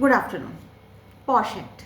Good afternoon. Posh act.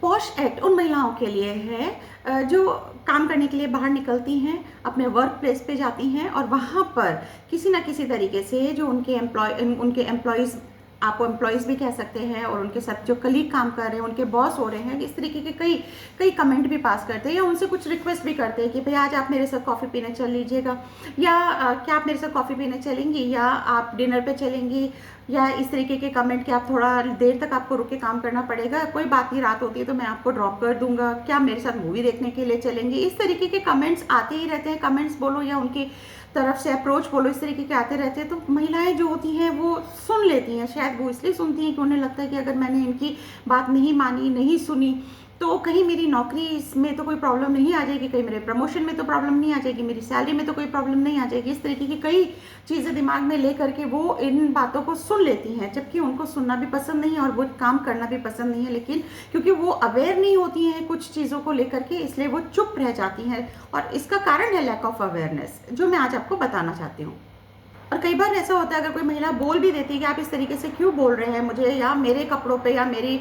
Posh act उन महिलाओं के लिए है जो काम करने के लिए बाहर निकलती हैं, अपने वर्क प्लेस पे जाती हैं और वहाँ पर किसी ना किसी तरीके से जो उनके एम्प्लॉयज़, आप एम्प्लॉयज़ भी कह सकते हैं, और उनके साथ जो कलीग काम कर रहे हैं, उनके बॉस हो रहे हैं, इस तरीके के कई कई कमेंट भी पास करते हैं या उनसे कुछ रिक्वेस्ट भी करते हैं कि भाई आज आप मेरे साथ कॉफ़ी पीने चल लीजिएगा, या क्या आप मेरे साथ कॉफ़ी पीने चलेंगी, या आप डिनर पे चलेंगी, या इस तरीके के कमेंट कि आप थोड़ा देर तक आपको रुक के काम करना पड़ेगा, कोई बात नहीं, रात होती है तो मैं आपको ड्रॉप कर दूंगा, क्या मेरे साथ मूवी देखने के लिए चलेंगे। इस तरीके के कमेंट्स आते ही रहते हैं। कमेंट्स बोलो या उनकी तरफ से अप्रोच बोलो, इस तरीके के आते रहते हैं। तो महिलाएं जो होती हैं वो सुन लेती हैं। शायद वो इसलिए सुनती हैं कि उन्हें लगता है कि अगर मैंने इनकी बात नहीं मानी, नहीं सुनी, तो कहीं मेरी नौकरी इसमें तो कोई प्रॉब्लम नहीं आ जाएगी, कहीं मेरे प्रमोशन में तो प्रॉब्लम नहीं आ जाएगी, मेरी सैलरी में तो कोई प्रॉब्लम नहीं आ जाएगी। इस तरीके की कई चीज़ें दिमाग में ले करके वो इन बातों को सुन लेती हैं, जबकि उनको सुनना भी पसंद नहीं है और वो काम करना भी पसंद नहीं है। लेकिन क्योंकि वो अवेयर नहीं होती हैं कुछ चीज़ों को लेकर के, इसलिए वो चुप रह जाती हैं, और इसका कारण है लैक ऑफ अवेयरनेस, जो मैं आज आपको बताना चाहती हूँ। और कई बार ऐसा होता है, अगर कोई महिला बोल भी देती है कि आप इस तरीके से क्यों बोल रहे हैं मुझे, या मेरे कपड़ों पे, या मेरी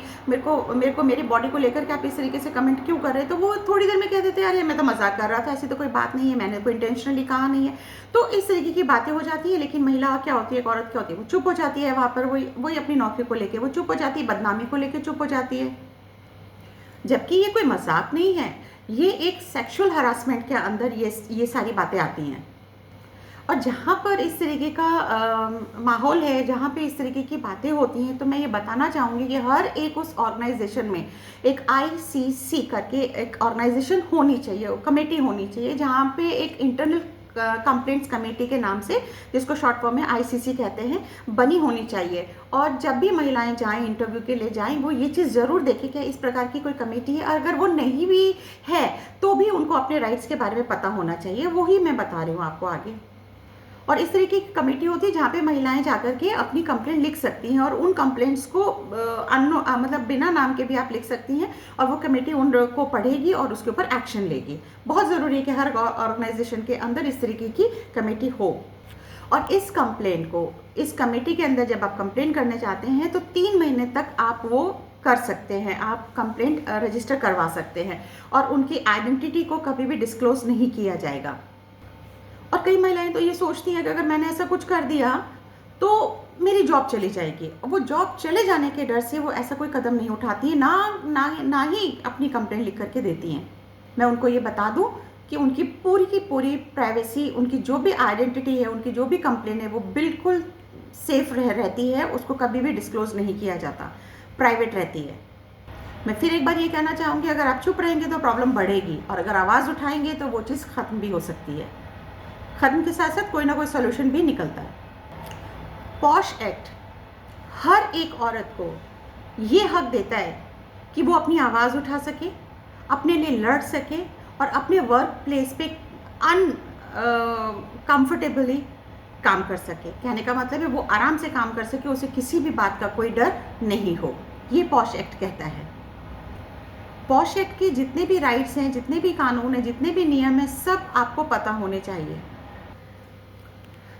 बॉडी को लेकर के आप इस तरीके से कमेंट क्यों कर रहे हैं, तो वो थोड़ी देर में कह देते हैं अरे मैं तो मजाक कर रहा था, ऐसी तो कोई बात नहीं है, मैंने कोई इंटेंशनली कहा नहीं है। तो इस तरीके की बातें हो जाती है। लेकिन महिला क्या होती है, एक औरत क्या होती है, वो चुप हो जाती है। वहाँ पर वही अपनी नौकरी को लेकर वो चुप हो जाती है, बदनामी को लेकर चुप हो जाती है, जबकि ये कोई मजाक नहीं है। ये एक सेक्सुअल हरासमेंट के अंदर ये सारी बातें आती हैं। और जहाँ पर इस तरीके का माहौल है, जहाँ पे इस तरीके की बातें होती हैं, तो मैं ये बताना चाहूँगी कि हर एक उस ऑर्गेनाइजेशन में एक आईसीसी करके एक ऑर्गेनाइजेशन होनी चाहिए, कमेटी होनी चाहिए, जहाँ पे एक इंटरनल कंप्लेंट्स कमेटी के नाम से, जिसको शॉर्ट फॉर्म में आईसीसी कहते हैं, बनी होनी चाहिए। और जब भी महिलाएं जाएं, इंटरव्यू के लिए जाएं, वो ये चीज़ ज़रूर देखें कि इस प्रकार की कोई कमेटी है। अगर वो नहीं भी है तो भी उनको अपने राइट्स के बारे में पता होना चाहिए। वही मैं बता रही हूँ आपको आगे। और इस तरीके की कमेटी होती है जहाँ पे महिलाएं जाकर के अपनी कंप्लेंट लिख सकती हैं, और उन कंप्लेंट्स को मतलब बिना नाम के भी आप लिख सकती हैं, और वो कमेटी उन को पढ़ेगी और उसके ऊपर एक्शन लेगी। बहुत ज़रूरी है कि हर ऑर्गेनाइजेशन के अंदर इस तरीके की कमेटी हो। और इस कमेटी के अंदर जब आप कंप्लेंट करने चाहते हैं तो 3 महीने तक आप वो कर सकते हैं, आप कंप्लेंट रजिस्टर करवा सकते हैं, और उनकी आइडेंटिटी को कभी भी डिस्क्लोज नहीं किया जाएगा। और कई महिलाएं तो ये सोचती हैं कि अगर मैंने ऐसा कुछ कर दिया तो मेरी जॉब चली जाएगी, और वो जॉब चले जाने के डर से वो ऐसा कोई कदम नहीं उठाती है, ना ही अपनी कंप्लेंट लिख करके देती हैं। मैं उनको ये बता दूं कि उनकी पूरी की पूरी प्राइवेसी, उनकी जो भी आइडेंटिटी है, उनकी जो भी कंप्लेंट है, वो बिल्कुल सेफ रहती है, उसको कभी भी डिस्क्लोज नहीं किया जाता, प्राइवेट रहती है। मैं फिर एक बार ये कहना चाहूँगी, अगर आप चुप रहेंगे तो प्रॉब्लम बढ़ेगी, और अगर आवाज़ उठाएंगे तो वो चीज़ ख़त्म भी हो सकती है। खत्म के साथ साथ कोई ना कोई सोल्यूशन भी निकलता है। पॉश एक्ट हर एक औरत को ये हक देता है कि वो अपनी आवाज़ उठा सके, अपने लिए लड़ सके, और अपने वर्क प्लेस पे कंफर्टेबली काम कर सके। कहने का मतलब है वो आराम से काम कर सके, उसे किसी भी बात का कोई डर नहीं हो। ये पॉश एक्ट कहता है। पॉश एक्ट के जितने भी राइट्स हैं, जितने भी कानून हैं, जितने भी नियम हैं, सब आपको पता होने चाहिए।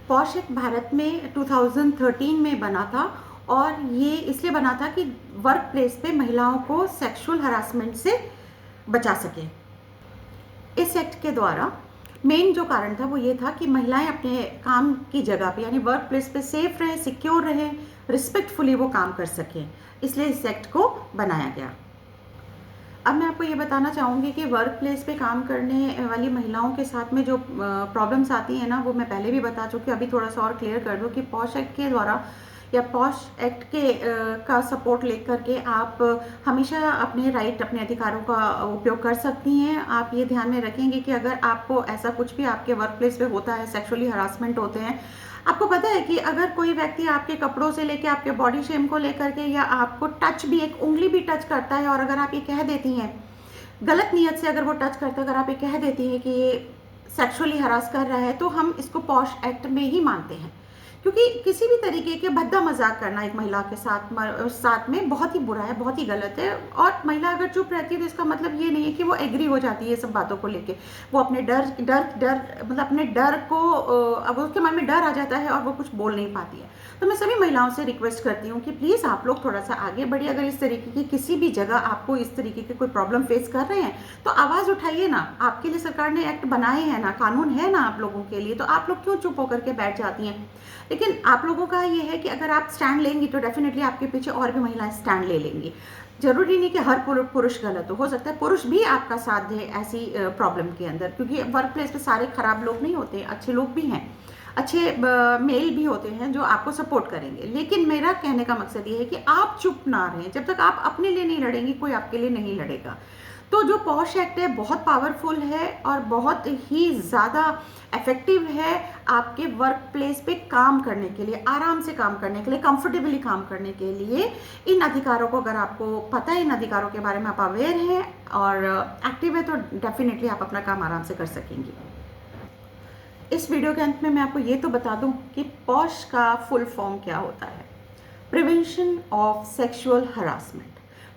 पॉश एक्ट भारत में 2013 में बना था, और ये इसलिए बना था कि वर्क प्लेस पे महिलाओं को सेक्सुअल हरासमेंट से बचा सके। इस एक्ट के द्वारा मेन जो कारण था वो ये था कि महिलाएं अपने काम की जगह पे, यानी वर्क प्लेस पे सेफ रहें, सिक्योर रहें, रिस्पेक्टफुली वो काम कर सकें, इसलिए इस एक्ट को बनाया गया। अब मैं आपको ये बताना चाहूँगी कि वर्क प्लेस पे काम करने वाली महिलाओं के साथ में जो प्रॉब्लम्स आती हैं ना, वो मैं पहले भी बता चुकी हूँ। अभी थोड़ा सा और क्लियर कर दूँ कि पॉश एक्ट के द्वारा या पॉश एक्ट के का सपोर्ट लेकर के आप हमेशा अपने राइट, अपने अधिकारों का उपयोग कर सकती हैं। आप ये ध्यान में रखेंगे कि अगर आपको ऐसा कुछ भी आपके वर्क प्लेस पे होता है, सेक्सुअली हरासमेंट होते हैं, आपको पता है कि अगर कोई व्यक्ति आपके कपड़ों से लेके आपके बॉडी शेम को लेकर के, या आपको टच भी, एक उंगली भी टच करता है, और अगर आप ये कह देती हैं गलत नियत से, अगर वो टच करता है, अगर आप ये कह देती हैं कि ये सेक्सुअली हरास कर रहा है, तो हम इसको पॉश एक्ट में ही मानते हैं क्योंकि किसी भी तरीके के भद्दा मजाक करना एक महिला के साथ में बहुत ही बुरा है, बहुत ही गलत है। और महिला अगर चुप रहती है तो इसका मतलब ये नहीं है कि वो एग्री हो जाती है ये सब बातों को लेके। वो अपने डर मतलब अपने डर को, अब उसके मन में डर आ जाता है और वो कुछ बोल नहीं पाती है। तो मैं सभी महिलाओं से रिक्वेस्ट करती हूँ कि प्लीज़ आप लोग थोड़ा सा आगे बढ़िए। अगर इस तरीके की किसी भी जगह आपको इस तरीके की कोई प्रॉब्लम फेस कर रहे हैं तो आवाज़ उठाइए ना। आपके लिए सरकार ने एक्ट बनाए हैं ना, कानून है ना आप लोगों के लिए, तो आप लोग क्यों चुप होकर के बैठ जाती हैं। लेकिन आप लोगों का ये है कि अगर आप स्टैंड लेंगी तो डेफिनेटली आपके पीछे और भी महिलाएं स्टैंड ले लेंगी। जरूरी नहीं कि हर पुरुष गलत हो सकता है पुरुष भी आपका साथ दे ऐसी प्रॉब्लम के अंदर, क्योंकि वर्क प्लेस पे सारे खराब लोग नहीं होते, अच्छे लोग भी हैं, अच्छे मेल भी होते हैं जो आपको सपोर्ट करेंगे। लेकिन मेरा कहने का मकसद ये है कि आप चुप ना रहें। जब तक आप अपने लिए नहीं लड़ेंगी कोई आपके लिए नहीं लड़ेगा। तो जो पॉश एक्ट है बहुत पावरफुल है और बहुत ही ज़्यादा इफेक्टिव है आपके वर्क प्लेस पे काम करने के लिए, आराम से काम करने के लिए, कंफर्टेबली काम करने के लिए। इन अधिकारों को अगर आपको पता है, इन अधिकारों के बारे में आप अवेयर हैं और एक्टिव है, तो डेफिनेटली आप अपना काम आराम से कर सकेंगी। इस वीडियो के अंत में मैं आपको ये तो बता दूं कि पॉश का फुल फॉर्म क्या होता है, प्रिवेंशन ऑफ सेक्सुअल हरासमेंट।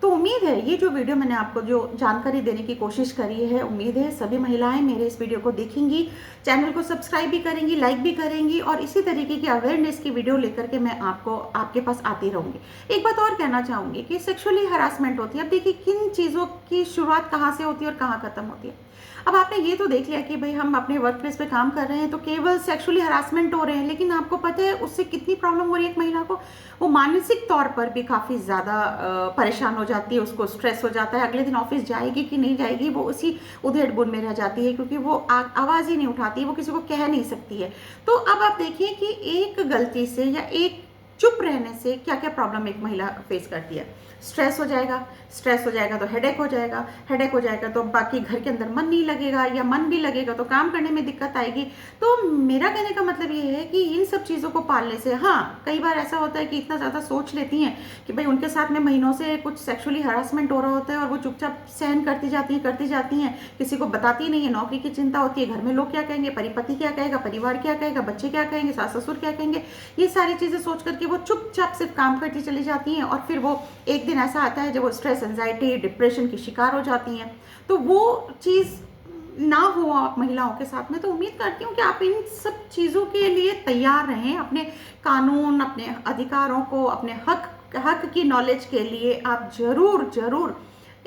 तो उम्मीद है ये जो वीडियो मैंने आपको जो जानकारी देने की कोशिश करी है, उम्मीद है सभी महिलाएं मेरे इस वीडियो को देखेंगी, चैनल को सब्सक्राइब भी करेंगी, लाइक भी करेंगी और इसी तरीके की अवेयरनेस की वीडियो लेकर के मैं आपके पास आती रहूंगी। एक बात और कहना चाहूंगी कि सेक्सुअली हरासमेंट होती है, अब देखिए किन चीज़ों की शुरुआत कहाँ से होती है और कहाँ खत्म होती है। अब आपने ये तो देख लिया कि भाई हम अपने वर्क प्लेस पे काम कर रहे हैं तो केवल सेक्सुअली हरासमेंट हो रहे हैं, लेकिन आपको पता है उससे कितनी प्रॉब्लम हो रही है एक महिला को। वो मानसिक तौर पर भी काफ़ी ज़्यादा परेशान हो जाती है, उसको स्ट्रेस हो जाता है, अगले दिन ऑफिस जाएगी कि नहीं जाएगी वो उसी उधेड़ बुन में रह जाती है, क्योंकि वो आवाज़ ही नहीं उठाती, वो किसी को कह नहीं सकती है। तो अब आप देखिए कि एक गलती से या एक चुप रहने से क्या क्या प्रॉब्लम एक महिला फेस करती है। स्ट्रेस हो जाएगा तो हेडेक हो जाएगा तो बाकी घर के अंदर मन नहीं लगेगा, या मन भी लगेगा तो काम करने में दिक्कत आएगी। तो मेरा कहने का मतलब ये है कि इन सब चीज़ों को पालने से, हाँ कई बार ऐसा होता है कि इतना ज़्यादा सोच लेती हैं कि भाई उनके साथ में महीनों से कुछ सेक्सुअली हरासमेंट हो रहा होता है और वो चुपचाप सहन करती जाती हैं, किसी को बताती नहीं है। नौकरी की चिंता होती है, घर में लोग क्या कहेंगे, परिपति क्या कहेगा, परिवार क्या कहेगा, बच्चे क्या कहेंगे, सास ससुर क्या कहेंगे, ये सारी चीज़ें सोच करके वो चुपचाप सिर्फ काम करती चली जाती हैं। और फिर वो एक दिन ऐसा आता है जब वो स्ट्रेस, एंजाइटी, डिप्रेशन की शिकार हो जाती हैं। तो वो चीज़ ना हो आप महिलाओं के साथ में। तो उम्मीद करती हूँ कि आप इन सब चीज़ों के लिए तैयार रहें। अपने कानून, अपने अधिकारों को, अपने हक की नॉलेज के लिए आप ज़रूर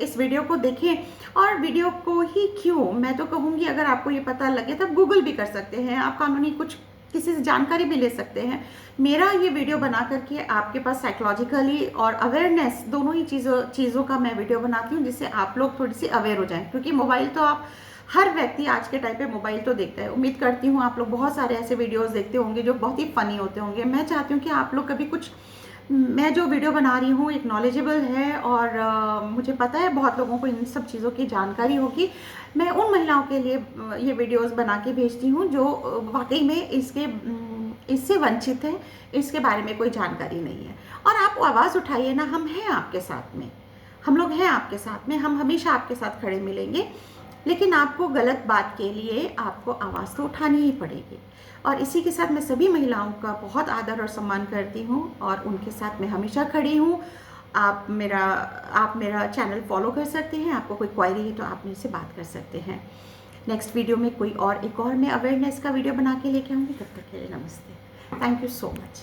इस वीडियो को देखें। और वीडियो को ही क्यों, मैं तो कहूँगी अगर आपको ये पता लगे तब गूगल भी कर सकते हैं, आप कानूनी कुछ किसी से जानकारी भी ले सकते हैं। मेरा ये वीडियो बना करके आपके पास साइकोलॉजिकली और अवेयरनेस दोनों ही चीज़ों का मैं वीडियो बनाती हूँ, जिससे आप लोग थोड़ी सी अवेयर हो जाएं। क्योंकि मोबाइल तो आप, हर व्यक्ति आज के टाइम पे मोबाइल तो देखता है। उम्मीद करती हूँ आप लोग बहुत सारे ऐसे वीडियोस देखते होंगे जो बहुत ही फनी होते होंगे। मैं चाहती हूँ कि आप लोग कभी कुछ, मैं जो वीडियो बना रही हूँ एक नॉलेजेबल है और मुझे पता है बहुत लोगों को इन सब चीज़ों की जानकारी होगी। मैं उन महिलाओं के लिए ये वीडियोस बना के भेजती हूँ जो वाकई में इससे वंचित हैं, इसके बारे में कोई जानकारी नहीं है। और आप आवाज़ उठाइए ना, हम हैं आपके साथ में, हम लोग हैं आपके साथ में, हम हमेशा आपके साथ खड़े मिलेंगे। लेकिन आपको गलत बात के लिए आपको आवाज़ तो उठानी ही पड़ेगी। और इसी के साथ मैं सभी महिलाओं का बहुत आदर और सम्मान करती हूँ और उनके साथ मैं हमेशा खड़ी हूँ। आप मेरा चैनल फॉलो कर सकते हैं, आपको कोई क्वेरी है तो आप मुझसे बात कर सकते हैं। नेक्स्ट वीडियो में एक और मैं अवेयरनेस का वीडियो बना के लेके आऊँगी। तब तक के लिए नमस्ते, थैंक यू सो मच।